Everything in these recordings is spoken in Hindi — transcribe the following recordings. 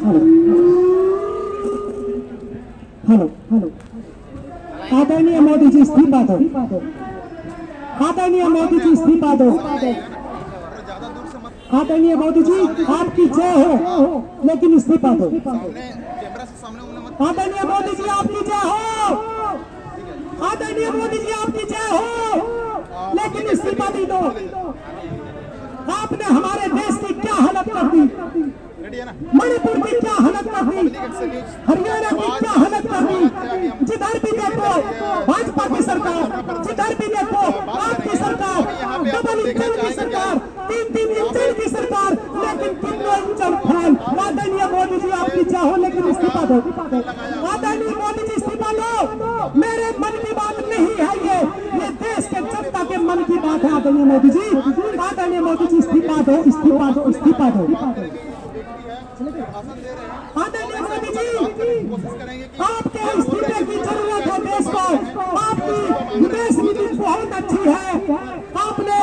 हेलो आदरणीय मोदी जी इस्तीफा दो, आदरणीय मोदी जी इस्तीफा दो, आदरणीय मोदी जी आपकी जय हो, लेकिन इस्तीफा दो। आदरणीय मोदी जी आपकी जय हो, आदरणीय मोदी जी आपकी जय हो, लेकिन इस्तीफा दी दो। आपने हमारे देश की क्या हालत कर दी, मणिपुर की क्या हालत कर दी, हरियाणा की क्या हालत कर दी। जिधर भी देखो भाजपा की सरकार, जिधर भी देखो आपकी सरकार, डबल इंजन की सरकार, 3-3 इंजन की सरकार, लेकिन तीनों इंजन फेल। आदरणीय मोदी जी आपकी चाहो, लेकिन इस्तीफा दो। आदरणीय मोदी जी इस्तीफा लो। मेरे मन की बात नहीं है ये देश के जनता के मन की बात है। आदरणीय मोदी जी, आदरणीय मोदी जी इस्तीफा दो, इस्तीफा दो, इस्तीफा दो। आदरणीय मोदी जी, आपके इस्तीफे की जरूरत है देश को। आपकी विदेश नीति बहुत अच्छी है। आपने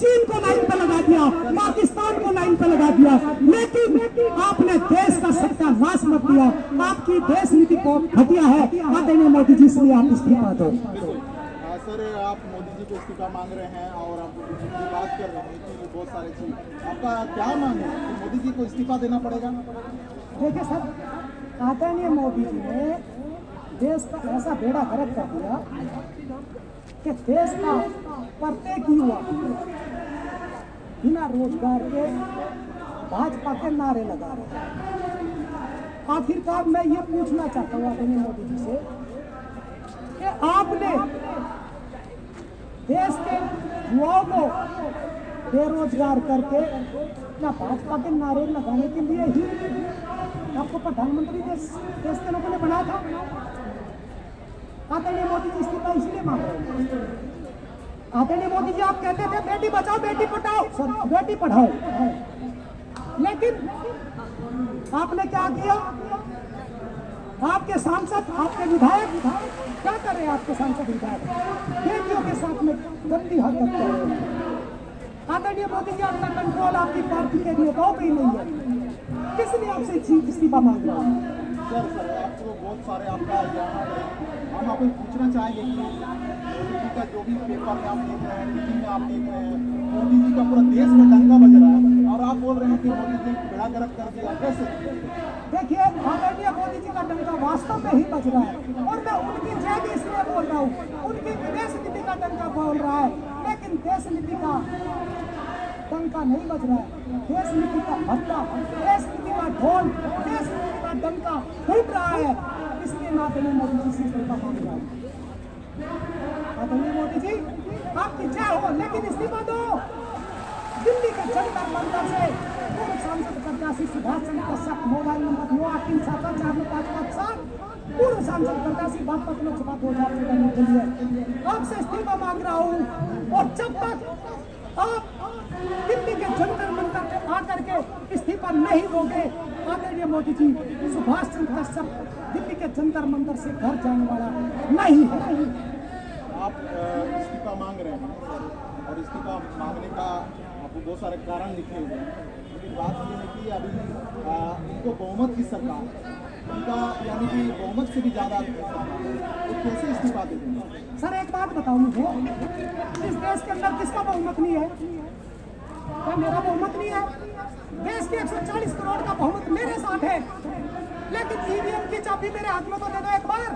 चीन को लाइन पे लगा दिया, पाकिस्तान को लाइन पे लगा दिया, लेकिन आपने देश का सत्यानाश मत दिया। आपकी देश नीति बहुत घटिया है। आदरणीय मोदी जी, इसलिए आप इस्तीफा दो। सर, आप मोदी जी को इस्तीफा मांग रहे हैं और आप बात कर रहे हैं कि बहुत सारी चीज, आपका क्या मांग है कि मोदी जी को इस्तीफा देना पड़ेगा? देखिए सर, आदरणीय मोदी जी ने देश का ऐसा बेड़ा गर्क कर दिया कि देश का प्रत्येक युवा बिना रोजगार के भाजपा के नारे लगा रहे हैं। आखिरकार मैं ये पूछना चाहता हूँ आदरणीय मोदी जी से कि आपने देश के युवाओं को बेरोजगार करके क्या भाजपा के नारे लगाने के लिए ही आपको प्रधानमंत्री देश के लोगों ने बनाया था? आदरणीय मोदी जी इस्तीफा इसलिए मांग रहे हैं। आदरणीय मोदी जी, आप कहते थे बेटी बचाओ बेटी पढ़ाओ, बेटी पढ़ाओ, लेकिन आपने क्या किया? आपके सांसद, आपके विधायक क्या कर रहे हैं? आपके सांसद विधायक बेटियों के साथ में गंदी हरकत कर रहे हैं। आदरणीय मोदी जी, आपका कंट्रोल आपकी पार्टी के नेताओं पे ही नहीं है। किसने आपसे इस्तीफा मांग रहा है? सर, आपको बहुत सारे आपका यहाँ हम आपको पूछना चाहेंगे कि मोदी जी का जो भी पेपर में आप देख रहे हैं, टीवी में आप देख रहे हैं, मोदी जी का पूरा देश में डंका बज रहा है और आप बोल रहे हैं कि मोदी जी बेड़ा गर्क कर दिया, कैसे? देखिए, आदरणीय मोदी जी का डंका वास्तव में ही बज रहा है और मैं उनकी जय भी इसलिए बोल रहा हूँ। उनकी विदेश नीति का डंका बोल रहा है, लेकिन देश नीति का डंका नहीं बज रहा है। देश नीति का भट्टा, देश नीति का ढोल, देश नीति का डंका फूट रहा है। इसलिए मैं आदरणीय मोदी जी से इस्तीफा मांग रहा हूँ। आदरणीय मोदी जी, आपकी जय हो, लेकिन इस्तीफा दो। दिल्ली के जंतर मंतर से पूर्व सांसद प्रत्याशी सुभाष चंद्र कश्यप, मोबाइल नंबर 983744557, पूर्व सांसद प्रत्याशी बागपत लोकसभा 2014 के लिए आपसे इस्तीफा मांग रहा हूँ। और जब तक आप दिल्ली के जंतर मंतर पे आकर के इस्तीफा नहीं दोगे, आदरणीय मोदी जी, सुभाष चंद्र कश्यप दिल्ली के जंतर मंतर से घर जाने वाला नहीं है। आप इस्तीफा मांग रहे हैं और इस्तीफा मांगने का आपको बहुत सारे कारण लिखे हुए हैं, लेकिन बात यह है कि अभी उनको बहुमत की सरकार, उनका यानी कि बहुमत से भी ज़्यादा तो कैसे इस्तीफा दे देंगे? सर, एक बात बताओ मुझे, इस देश के अंदर किसका बहुमत नहीं है? क्या मेरा बहुमत नहीं है? देश के 140 करोड़ का बहुमत मेरे साथ है, लेकिन ईवीएम की चाबी मेरे हाथ में तो दे दो एक बार।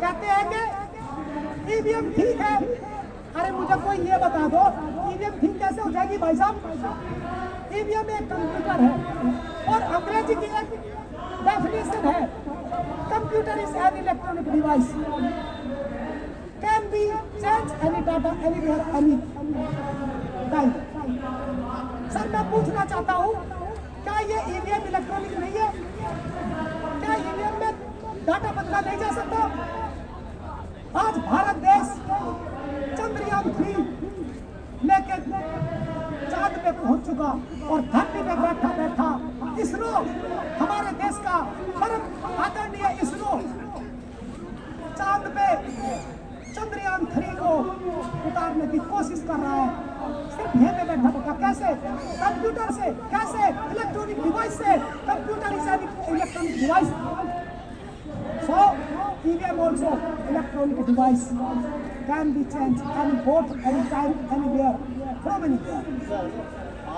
कहते हैं कि ईवीएम ठीक है। अरे मुझे कोई ये बता दो, ईवीएम ठीक कैसे हो जाएगी भाई साहब? ईवीएम एक कंप्यूटर है और अंग्रेजी की एक डेफिनेशन है, computer is an electronic device can be change any data anywhere any time. Sir, मैं पूछना चाहता हूँ, क्या ये ईवीएम इलेक्ट्रॉनिक नहीं है? क्या ईवीएम में डाटा बदला नहीं जा सकता? आज भारत देश चंद्रयान 3 लेके चांद पे पहुंच चुका और धरती पे बैठा बैठा इसरो, हमारे देश का परम आदरणीय इसरो, चांद पे चंद्रयान 3 को उतारने की कोशिश कर रहा है। सिर्फ ये पे बैठा बैठा कैसे? कंप्यूटर से कैसे? इलेक्ट्रॉनिक डिवाइस से। Computer is an electronic device, so EVM also electronic device can be changed any vote anytime anywhere from anywhere. Sir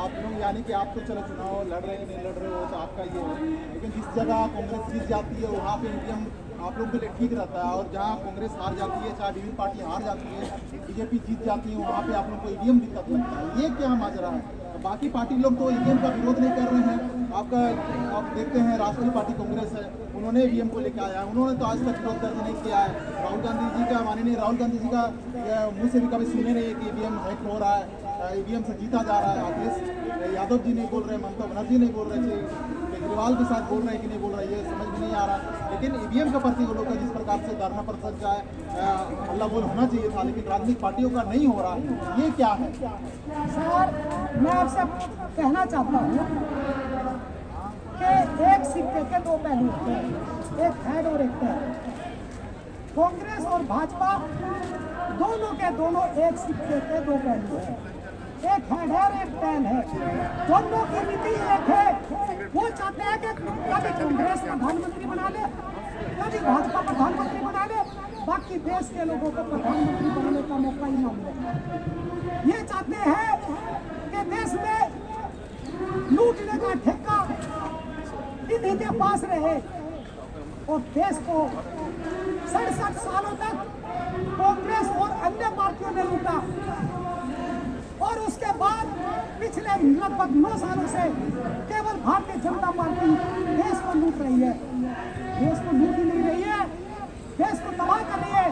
आप लोग यानी कि आप तो चलो चुनाव लड़ रहे हैं नहीं लड़ रहे हो तो आपका ये है, लेकिन जिस जगह कांग्रेस जीत जाती है वहाँ पे ईवीएम आप लोग के लिए ठीक रहता है, और जहाँ कांग्रेस हार जाती है, चाहे विभिन्न पार्टी हार जाती है, बीजेपी जीत जाती है, वहाँ पे आप लोग को ईवीएम दिक्कत लगता है। ये क्या माजरा है? बाकी पार्टी लोग तो ईवीएम का विरोध नहीं कर रहे हैं। आप देखते हैं राष्ट्रीय पार्टी कांग्रेस है, उन्होंने ईवीएम को लेकर आया है, उन्होंने तो आज तक विरोध दर्ज नहीं किया है। राहुल गांधी जी का माननीय राहुल गांधी जी का मुंह से भी कभी सुने नहीं कि ईवीएम हैक हो रहा है, ईवीएम से जीता जा रहा है। अखिलेश यादव जी नहीं बोल रहे, ममता बनर्जी नहीं बोल रहे थे, केजरीवाल के साथ बोल रहे हैं कि नहीं बोल रहे, ये समझ में नहीं आ रहा। लेकिन ईवीएम का प्रति लोग का जिस प्रकार से धरना प्रदर्शन का हल्ला बोल होना चाहिए था, लेकिन राजनीतिक पार्टियों का नहीं हो रहा है, ये क्या है? सर मैं आपसे कहना चाहता हूँ कि एक सिक्के के दो पहलू होते हैं, एक हेड और एक टेल। कांग्रेस और भाजपा दोनों के दोनों एक सिक्के के दो पहलू हैं, एक हेड है और एक टेल है। दोनों की नीति एक है, वो चाहते हैं कि कभी कांग्रेस प्रधानमंत्री बना ले, कभी भाजपा प्रधानमंत्री बना ले, बाकी देश के लोगों को प्रधानमंत्री बनने का मौका ही ना मिले। ये चाहते हैं कि देश में लूटने का ठेका इन्हीं के पास रहे, और देश को 67 सालों तक कांग्रेस और अन्य पार्टियों ने लूटा, और उसके बाद पिछले लगभग 9 सालों से केवल भारतीय जनता पार्टी देश को लूट रही है। देश को लूट ही नहीं रही है, देश को तबाह कर रही है।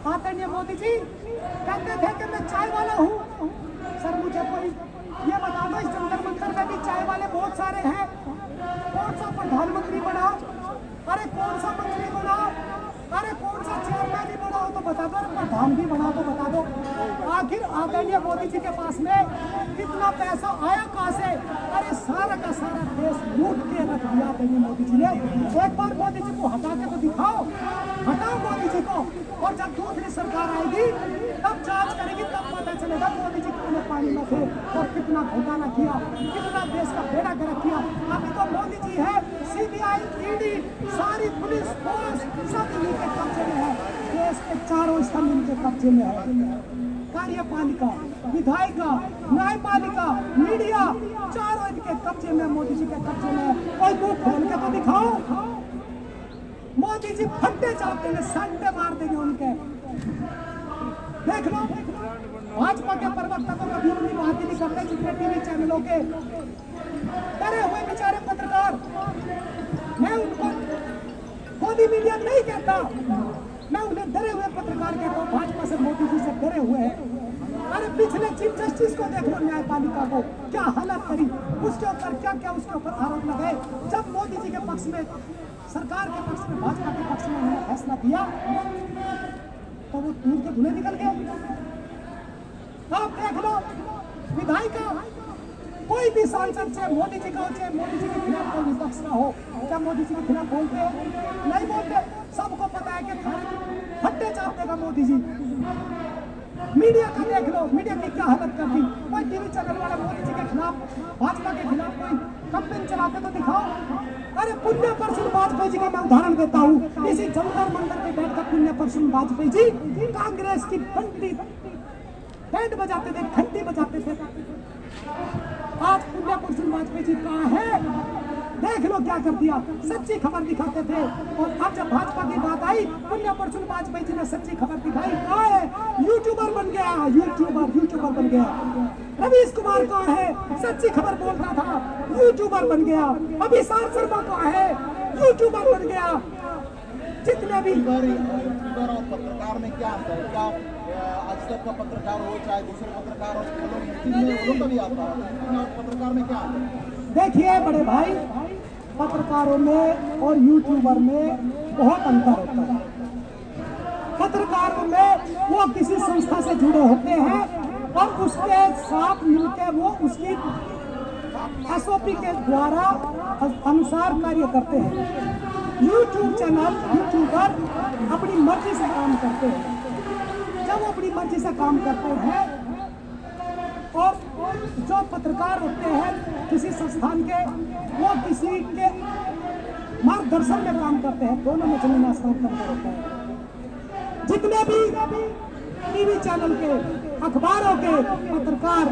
आदरणीय मोदी जी कहते थे कि मैं चाय वाला हूँ। सर मुझे कोई ये बता दो, इस जंतर मंतर में भी चाय वाले बहुत सारे हैं, कौन सा प्रधानमंत्री बना? अरे कौन सा मंत्री बना? अरे कौन सा चेयरमैन ही बनाओ तो बता दो, प्रधान भी बना तो बता दो। आखिर आदरणीय मोदी जी के पास में कितना पैसा आया कहाँ से? अरे सारा का सारा देश लूट के रख दिया आदरणीय मोदी जी ने। एक बार मोदी जी को हटा के तो दिखाओ, हटाओ मोदी जी को, और जब दूसरी सरकार आएगी तब जांच करेगी, तब पता चलेगा मोदी जी कितने पानी में थे और कितना घोटाला किया, कितना देश का बेड़ा गर्क किया। अभी तो मोदी जी है, सीबीआई, ईडी, सारी पुलिस फोर्स सब इनके कब्जे में है, देश के चारों स्तंभ इनके कब्जे में है। कार्यपालिका, विधायिका, न्यायपालिका, मीडिया, चारों इनके कब्जे में, मोदी जी के कब्जे में। कोई मुंह खोल के तो दिखाओ। मोदी जी फट्टे चाहते हैं, संडे मार देंगे उनके। देख लो, भाजपा के प्रवक्ता को कभी अपनी बात ही नहीं करते, जितने टीवी चैनलों के डरे हुए बेचारे पत्रकार, मैं उनको मोदी मीडिया नहीं कहता, मैं उन्हें डरे हुए पत्रकार कहता हूँ। भाजपा से, मोदी जी से डरे हुए हैं। अरे पिछले चीफ जस्टिस को देख लो, न्यायपालिका को क्या हालत करी, उसके ऊपर क्या क्या उसके ऊपर आरोप लगाए। जब मोदी जी के पक्ष में, सरकार के पक्ष में, भाजपा के पक्ष में उन्होंने फैसला दिया तो वो दूर के धुले निकल गए। आप देख लो, विधायिका, कोई भी सांसद, चाहे मोदी जी का हो, चाहे मोदी जी के खिलाफ कोई विपक्ष का हो, क्या मोदी जी के खिलाफ बोलते हैं? नहीं बोलते। सबको पता है कि फट्टे चाप देगा मोदी जी। मीडिया का देख लो, मीडिया की क्या हालत कर दी। कोई टीवी चैनल वाला मोदी जी के खिलाफ, भाजपा के खिलाफ कोई कंपेन चलाते तो दिखाओ। अरे पुण्य परशुन वाजपेयी जी का मैं उदाहरण देता हूँ। इसी जंतर मंतर पे बैठकर पुण्य परशुन वाजपेयी जी कांग्रेस की घंटी, बैंड बजाते थे, घंटी बजाते थे। आज पुण्य परशुन वाजपेयी जी कहाँ है? देख लो क्या कर दिया, सच्ची खबर दिखाते थे। और अब जब भाजपा की बात आई, पुण्य परशुन वाजपेयी जी ने सच्ची खबर दिखाई। कहाँ है? यूट्यूबर बन गया, यूट्यूबर बन गया। रवीश कुमार कहाँ है? सच्ची खबर बोल रहा था, यूट्यूबर बन गया। अभिषेक शर्मा कहाँ है? यूट्यूबर बन गया। जितने भी यूट्यूबर और पत्रकार में क्या अंतर है? क्या आज तक का पत्रकार हो, चाहे दूसरे पत्रकार हो, वो लोग का भी आता है, और पत्रकार में क्या अंतर है? देखिए बड़े भाई, पत्रकारों में और यूट्यूबर में बहुत अंतर होता है। पत्रकारों में वो किसी संस्था से जुड़े होते हैं और उसके साथ मिलकर वो उसकी एसओपी के द्वारा अनुसार कार्य करते हैं। यूट्यूब चैनल, यूट्यूबर अपनी मर्जी से काम करते हैं। जब वो अपनी मर्जी से काम करते हैं और जो पत्रकार होते हैं किसी संस्थान के, वो किसी के मार्गदर्शन में काम करते हैं, दोनों में जमीन आसमान का अंतर होता है। जितने भी टीवी चैनल के, अखबारों के पत्रकार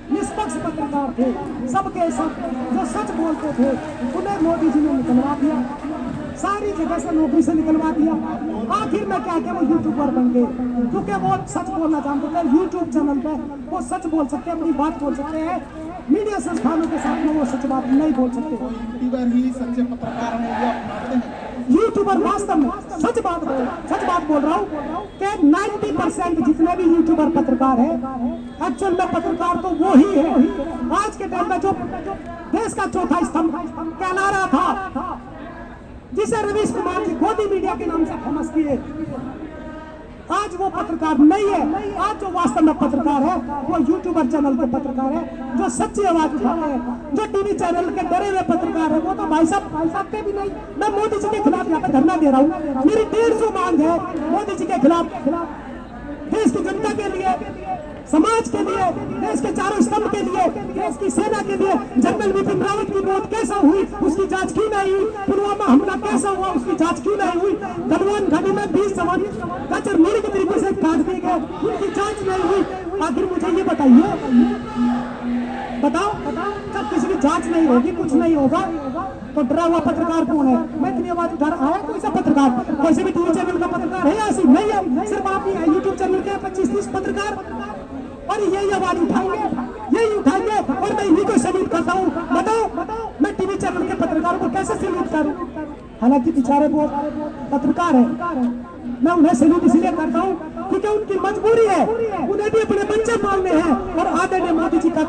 निष्पक्ष पत्रकार थे, सबके सब जो सच बोलते थे उन्हें मोदी जी ने निकलवा दिया, सारी जगह से नौकरी से निकलवा दिया। आखिर में क्या वो यूट्यूबर बन गए, क्योंकि वो सच बोलना जानते थे। यूट्यूब चैनल पे वो सच बोल सकते हैं, अपनी बात बोल सकते हैं। मीडिया संस्थानों के साथ में वो सच बात नहीं बोल सकते। यूट्यूबर ही सच्चे पत्रकार हैं, ये आप मानते हैं? यूट्यूबर वास्तव में सच बात बोल रहा हूँ कि 90% जितने भी यूट्यूबर पत्रकार हैं, एक्चुअल में पत्रकार तो वो ही है। आज के टाइम में जो देश का चौथा स्तंभ कहला रहा था, जिसे रवीश कुमार जी गोदी मीडिया के नाम से फेमस किए, आज वो पत्रकार नहीं है। आज जो वास्तव में पत्रकार है वो यूट्यूबर चैनल के पत्रकार है, जो सच्ची आवाज उठाते हैं। जो टीवी चैनल के डरे हुए पत्रकार है वो तो भाई साहब के भी नहीं। मैं मोदी जी के खिलाफ यहाँ पे धरना दे रहा हूँ, मेरी 150 मांग है मोदी जी के खिलाफ, देश की जनता के लिए, समाज के लिए, देश के चारों स्तंभ के लिए, देश की सेना के लिए। जनरल बिपिन रावत की मौत कैसा हुई उसकी जांच क्यों नहीं हुई? पुलवामा हमला कैसा हुआ उसकी जांच क्यों नहीं हुई? गलवान घाटी में 20 जवान कचर मुड़ी के तरीके से काट दिए गए, उनकी जांच नहीं हुई। आखिर मुझे ये बताइए, बताओ जब किसी की जांच नहीं होगी, कुछ नहीं होगा, तो डरा हुआ पत्रकार कौन है? मैं इतनी आवाज उठा रहा है, कोई सा पत्रकार, कोई से भी टीवी चैनल का पत्रकार है ऐसी नहीं है, सिर्फ आप ही है यूट्यूब चैनल के 25-30 पत्रकार, और यही आवाज उठाएंगे और मैं इन्हीं को सैल्यूट करता हूँ। बताओ मैं टीवी चैनल के पत्रकारों को कैसे सैल्यूट करूँ? हालांकि बेचारे वो पत्रकार है, मैं उन्हें सैल्यूट इसलिए करता हूँ क्योंकि उनकी मजबूरी है, उन्हें भी अपने बच्चे पालने हैं। और आदरणीय मोदी जी का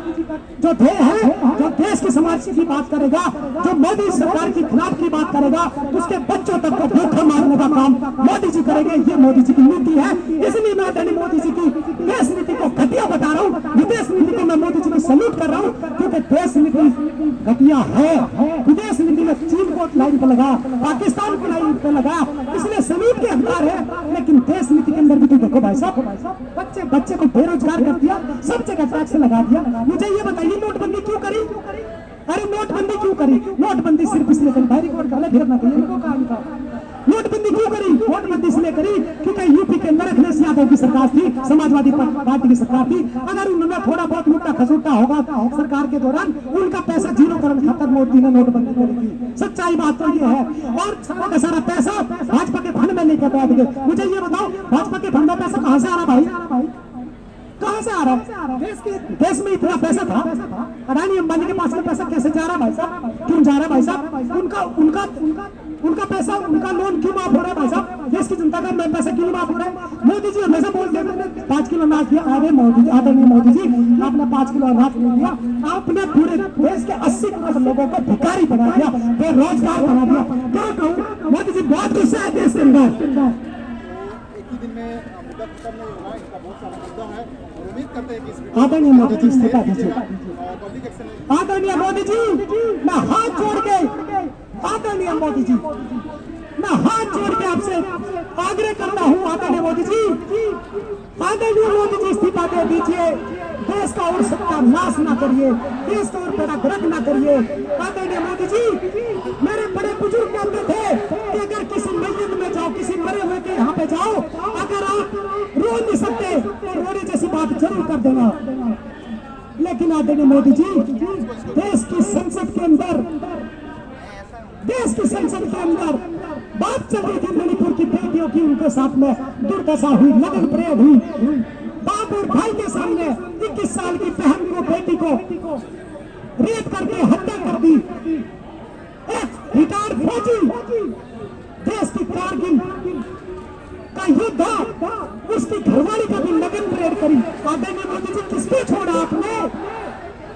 जो ध्येय है, जो देश की समाज की बात करेगा, जो मोदी सरकार के खिलाफ की बात करेगा, उसके बच्चों तक को धोखा मारने का काम मोदी जी करेंगे। ये मोदी जी की नीति है। इसलिए मैं आदरणीय मोदी जी की देश नीति को घटिया बता रहा हूँ, विदेश नीति को मैं मोदी जी को सैल्यूट कर रहा हूँ, क्योंकि देश नीति घटिया है। विदेश नीति में चीन को लाइन पर लगा, पाकिस्तान को लाइन पर लगा, इसलिए सैल्यूट के हकदार है। लेकिन देश नीति के अंदर भी तो देखो भाई साहब, बच्चे को बेरोजगार कर दिया, सब जगह टैक्स लगा दिया। मुझे ये बताइए नोटबंदी क्यों करी? अरे नोटबंदी क्यों करी? नोटबंदी सिर्फ इसलिए करी, भाई रिकॉर्ड कर ले, फिर ना कहिए इनको कहा था। नोटबंदी क्यों करी? नोटबंदी इसलिए करी क्योंकि यूपी के अंदर अखिलेश यादव की सरकार थी, समाजवादी पार्टी की सरकार थी। अगर उन्होंने थोड़ा बहुत लुट्टा खसुट्टा होगा सरकार के दौरान, उनका पैसा जीरो करने खातर मोदी ने नोटबंदी करी थी। सच्चाई बात तो ये है। और सारा पैसा भाजपा के फंड में नहीं कर पाएंगे। मुझे ये बताओ, भाजपा के फंड में पैसा कहाँ से आ रहा भाई? कहाँ से आ रहा है? देश में इतना पैसा था, अडानी अंबानी के पास में पैसा कैसे जा रहा भाई साहब? क्यों जा रहा भाई साहब? उनका पैसा, उनका लोन क्यों माफ हो रहा है भाई साहब? देश की जनता का पैसा क्यों माफ हो रहा है? मोदी जी हमेशा बोलते हैं 5 किलो अनाज दिया। अरे मोदी जी, आदरणीय मोदी जी, आपने 5 किलो अनाज नहीं दिया, आपने पूरे देश के 80 करोड़ लोगों को भिखारी बना दिया, बेरोजगार बना दिया। क्या कहूँ, मोदी जी बहुत गुस्सा है देश के अंदर। एक ही दिन में मुद्दा खत्म नहीं होगा, इसका बहुत सारा मुद्दा है। उम्मीद करते हैं कि इस आदरणीय मोदी जी इस्तीफा दीजिए। पब्लिक एक्शन आदरणीय मोदी जी, मैं हाथ जोड़ के, आदरणीय मोदी जी, मैं हाथ जोड़ के आपसे आग्रह करता हूँ, आदरणीय मोदी जी, आदरणीय मोदी जी इस्तीफा दे दीजिए। देश का और सत्यानाश ना करिए, देश का और बेड़ा गर्क ना करिए। आदरणीय मोदी जी, मेरे बड़े बुजुर्ग कहते थे कि अगर किसी मस्जिद में जाओ, किसी मरे हुए के यहाँ पे जाओ, अगर आप रो नहीं सकते तो रोने जैसी बात जरूर कर देना। लेकिन आदरणीय मोदी जी, देश की संसद के अंदर बात चल रही थी मणिपुर की बेटियों की, उनके साथ में दुर्दशा हुई, लगन परेड हुई, बाप और भाई के सामने 21 साल की बहन को, बेटी को रेप करके हत्या कर दी। एक रिटायर्ड फौजी, देश की कारगिल का युद्ध, उसकी घरवाली का भी लगन परेड करी। आदरणीय मोदी जी, किसको छोड़ा आपने?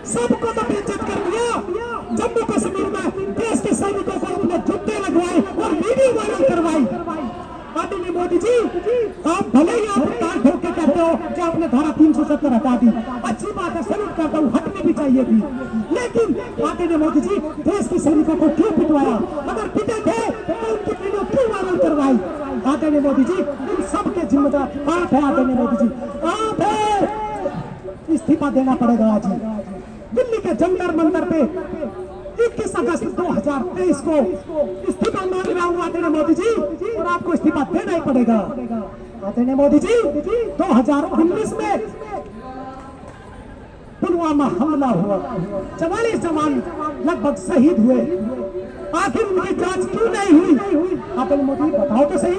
सबको तो बेइज्जत कर दिया। जम्मू कश्मीर में देश के सैनिकों को अपने जूते लगवाए और वीडियो वायरल करवाई। आदरणीय मोदी जी, आप भले ही आप ताल ठोक के कहते हो कि आपने धारा 370 हटा दी, अच्छी बात है, सैल्यूट करता हूँ, हटनी भी चाहिए थी। लेकिन आदरणीय मोदी जी, देश के सैनिकों को क्यों पिटवाया? अगर पिटे थे तो उनकी वीडियो क्यों वायरल करवाई? आदरणीय मोदी जी, इन सब के जिम्मेदार आप है। आदरणीय मोदी जी, आप है। इस्तीफा देना पड़ेगा आज ही। दिल्ली के जंतर मंतर पे 21 अगस्त 2023 को इस्तीफा मांग रहा हूँ आदरणीय मोदी जी, और आपको इस्तीफा देना ही पड़ेगा आदरणीय मोदी जी। 2019 में पुलवामा हमला हुआ, 44 जवान लगभग शहीद हुए, आखिर उनकी जांच क्यों नहीं हुई? आदरणीय मोदी बताओ तो सही।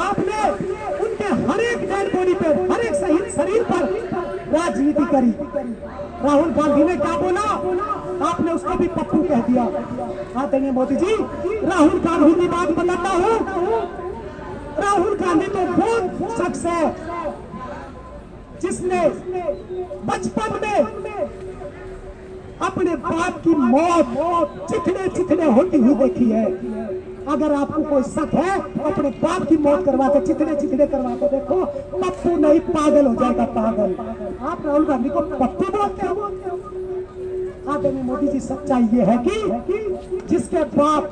आपने उनके हर एक डेड बॉडी पे, हर एक शहीद शरीर पर राजनीति करी। राहुल गांधी ने क्या बोला? आपने उसको भी पप्पू कह दिया। आदरणीय मोदी जी, राहुल गांधी की बात बताता हूं। राहुल गांधी तो वो शख्स है जिसने बचपन में अपने बाप की मौत चिथड़े होती हुई देखी है। अगर आपको कोई शक है अपने बाप की मौत करवाते, चिथड़े करवाते देखो, पप्पू नहीं पागल हो जाएगा, पागल। आप राहुल गांधी को पप्पू बोलते हो? आदरणीय मोदी जी, सच्चाई ये है कि जिसके बाप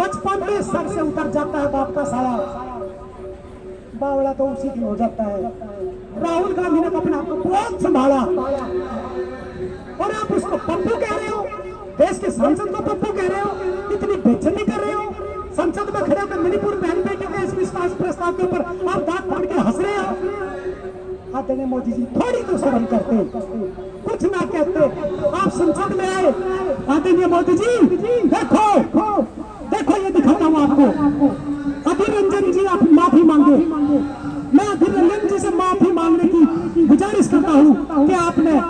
बचपन में सर से उतर जाता है बाप का साया, बावड़ा तो उसी की हो जाता है। राहुल गांधी ने अपने आप को बहुत संभाला और आप उसको पप्पू कह रहे हो? देश के सांसद को पप्पू कह रहे हो? इतनी बेइज्जती कर रहे हो? संसद में खड़े होकर मणिपुर बहन बेटियों के इस विश्वास प्रस्ताव के ऊपर आप दांत फाड़ के हंस रहे हो। आदरणीय मोदी जी, थोड़ी तो शर्म करते, कुछ ना कहते, आप संसद में आए। आदरणीय मोदी जी, देखो ये दिखाता हूँ आपको। अधीर रंजन जी, आप माफी मांगे। मैं अधीर रंजन जी से माफी मांगने की गुजारिश करता हूँ कि आपने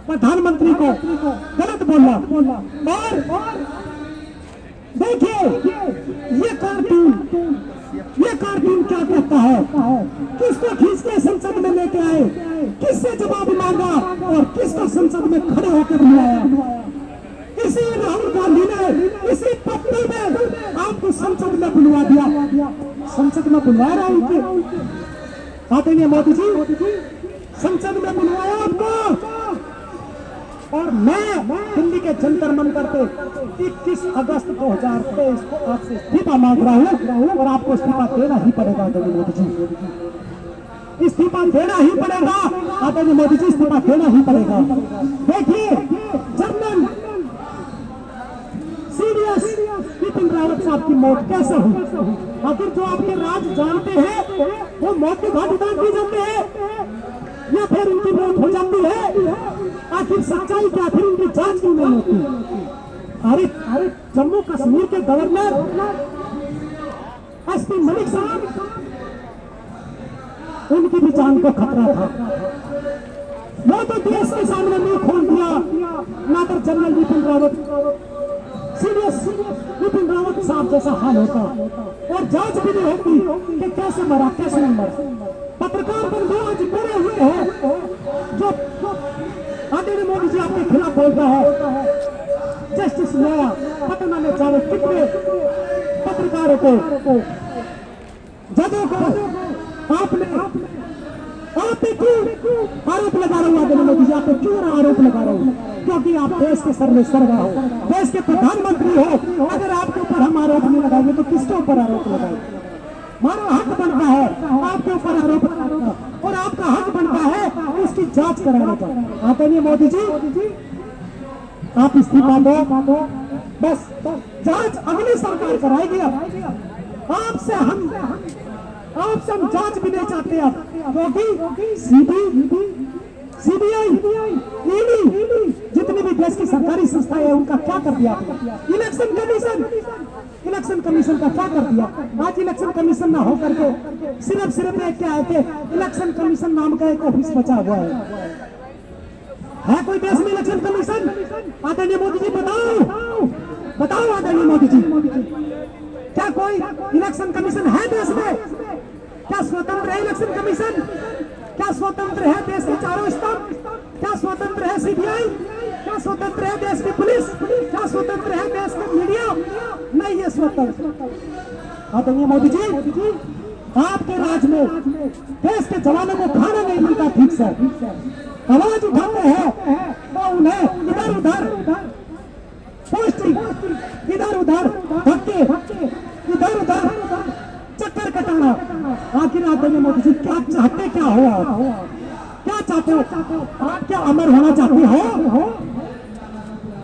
प्रधानमंत्री को गलत बोला। और देखिए ये कार्टून क्या कहता है? किसको खींच के संसद में लेके आए, किससे जवाब मांगा और किसको संसद में खड़े होकर बुलाया? इसी राहुल गांधी ने, इसी पप्पू ने आपको संसद में बुलवा दिया। संसद में बुलवा राहुल के आदरणीय मोदी जी, संसद में बुलवाया आपको। और मैं दिल्ली के जंतर मंतर पे 21 अगस्त 2023 को आपसे इस्तीफा मांग रहा हूँ और आपको इस्तीफा देना ही पड़ेगा आदरणीय मोदी जी, इस्तीफा देना ही पड़ेगा आदरणीय मोदी जी, इस्तीफा देना ही पड़ेगा। देखिए जनरल सीडीएस बिपिन रावत साहब की मौत कैसे हुई? आखिर जो आपके राज जानते हैं वो मौत के घाट उतार दी जाते हैं या फिर उनकी मौत हो जाती है? आखिर सच्चाई क्या? फिर उनकी जांच क्यों नहीं होती? अरे जम्मू कश्मीर के गवर्नर एसपी मलिक साहब, उनकी भी जान को खतरा था। वो तो देश के सामने मुंह खोल दिया। ना तो जनरल बिपिन रावत, सीडीएस बिपिन रावत साहब जैसा हाल होता और जांच भी नहीं होती कि कैसे मरा, कैसे नहीं मरा। पत्रकार बंधु आज पड़े हुए हैं जो आदरणीय मोदी जी आपके खिलाफ बोल रहा है। जस्टिस न्याया पता न जाने कितने पत्रकारों को, जजों को आपने क्यों आरोप लगा रहे हो? आदरणीय मोदी जी, आप क्यों आरोप लगा रहे हो? क्योंकि आप देश के सर्वेसर्वा हो, देश के प्रधानमंत्री हो। अगर आपके ऊपर हम आरोप नहीं लगाएंगे तो किसके ऊपर आरोप लगाएंगे? हमारा हक बनता है आपके ऊपर आरोप लगाने का, और आपका हक बनता है उसकी जांच कराने का। आदरणीय मोदी जी, आप इस्तीफा दो, बस जांच अगली सरकार कराएगी। अब आपसे हम जांच भी नहीं चाहते अब, क्योंकि सीबीआई, ईडी, जितनी भी देश की सरकारी संस्थाएं हैं उनका क्या कर दिया? इलेक्शन कमीशन का क्या कर दिया? आज इलेक्शन कमीशन ना होकर के सिर्फ एक क्या है कि इलेक्शन कमीशन नाम का एक ऑफिस बचा हुआ है कोई देश में इलेक्शन कमीशन? आदरणीय मोदी जी बताओ आदरणीय मोदी जी, क्या कोई इलेक्शन कमीशन है देश में? क्या स्वतंत्र है इलेक्शन कमीशन? क्या स्वतंत्र है देश के चारों स्तंभ? क्या स्वतंत्र है सीबीआई? क्या स्वतंत्र है देश की पुलिस? क्या स्वतंत्र है देश का मीडिया? नहीं है स्वतंत्र। आदरणीय मोदी जी, आपके राज में देश के जवानों को खाना नहीं मिलता ठीक से, आवाज उठाते हैं तो उन्हें इधर उधर पोस्टिंग, इधर उधर धक्के, इधर उधर चक्कर कटाना। आखिर आदरणीय मोदी जी क्या चाहते क्या हो? क्या चाहते हो? आप क्या अमर होना चाहते हो?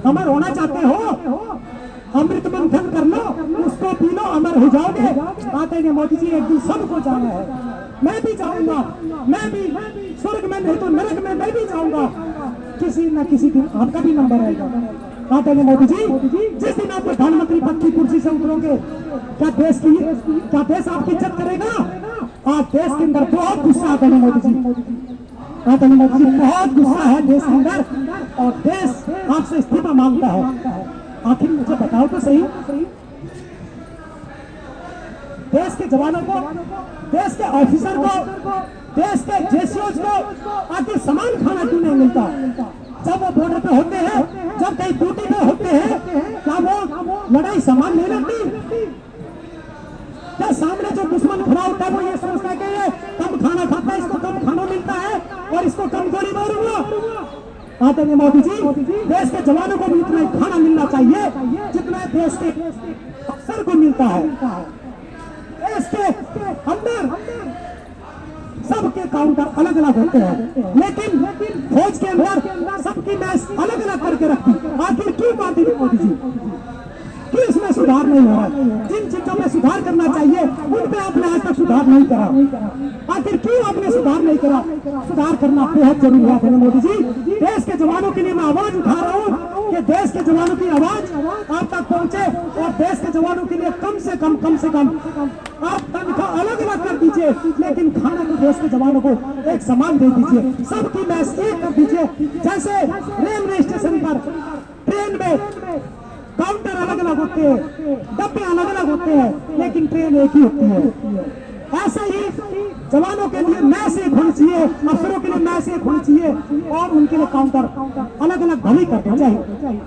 अमर होना चाहते हो? अमृत मंथन कर लो, उसको पी लो, अमर हो जाओगे। कहते हैं मोदी जी एक दिन सबको जाना है, मैं भी जाऊंगा, मैं भी स्वर्ग में नहीं तो नरक में मैं भी जाऊंगा, किसी न किसी दिन आपका भी नंबर आएगा। कहते हैं मोदी जी जिस दिन आप प्रधानमंत्री पद की कुर्सी से उतरोगे, क्या देश आपकी इज्जत करेगा? आज देश के अंदर बहुत गुस्सा आता है मोदी जी, कहते हैं मोदी जी बहुत गुस्सा है देश के अंदर, और देश आपसे इस्तीफा मांगता है। आखिर मुझे बताओ तो सही, देश के जवानों को, देश के ऑफिसर को, देश के जेसीओज को आखिर समान खाना क्यों नहीं मिलता? जब वो बॉर्डर पे होते हैं, जब कहीं ड्यूटी पे होते हैं, क्या वो लड़ाई समान नहीं लड़ती? क्या सामने जो दुश्मन खड़ा होता है वो ये सोचता है कि ये कम खाना खाता है, इसको कम खाना मिलता है और इसको कम गोली मारूंगा? आते हैं मोदी जी देश के जवानों को भी इतना ही खाना मिलना चाहिए जितना देश के अफसर को मिलता है। देश के अंदर सबके काउंटर अलग अलग होते हैं, लेकिन फौज के अंदर सबकी मैच अलग अलग करके रखी। आखिर क्यों कहते हैं मोदी जी? क्यों इसमें सुधार नहीं हो रहा? जिन चीजों में सुधार करना चाहिए उन पे आपने आज तक सुधार नहीं करा। आखिर क्यों आपने सुधार नहीं करा? सुधार करना बेहद जरूरी है मोदी जी। देश के जवानों के लिए मैं आवाज उठा रहा हूँ कि देश के जवानों की आवाज आप तक पहुंचे, और देश के जवानों के लिए कम से कम आप तनख्वाह अलग अलग कर दीजिए, लेकिन खाना तो देश के जवानों को एक समान दे दीजिए, सबकी मैच एक कर दीजिए। जैसे रेलवे स्टेशन पर, ट्रेन में काउंटर अलग अलग होते हैं, डब्बे अलग अलग होते हैं, लेकिन ट्रेन एक ही होती है। ऐसा ही जवानों के लिए मैच एक होनी चाहिए, अफसरों के लिए मैच एक होनी चाहिए, और उनके लिए काउंटर अलग अलग भली करना चाहिए।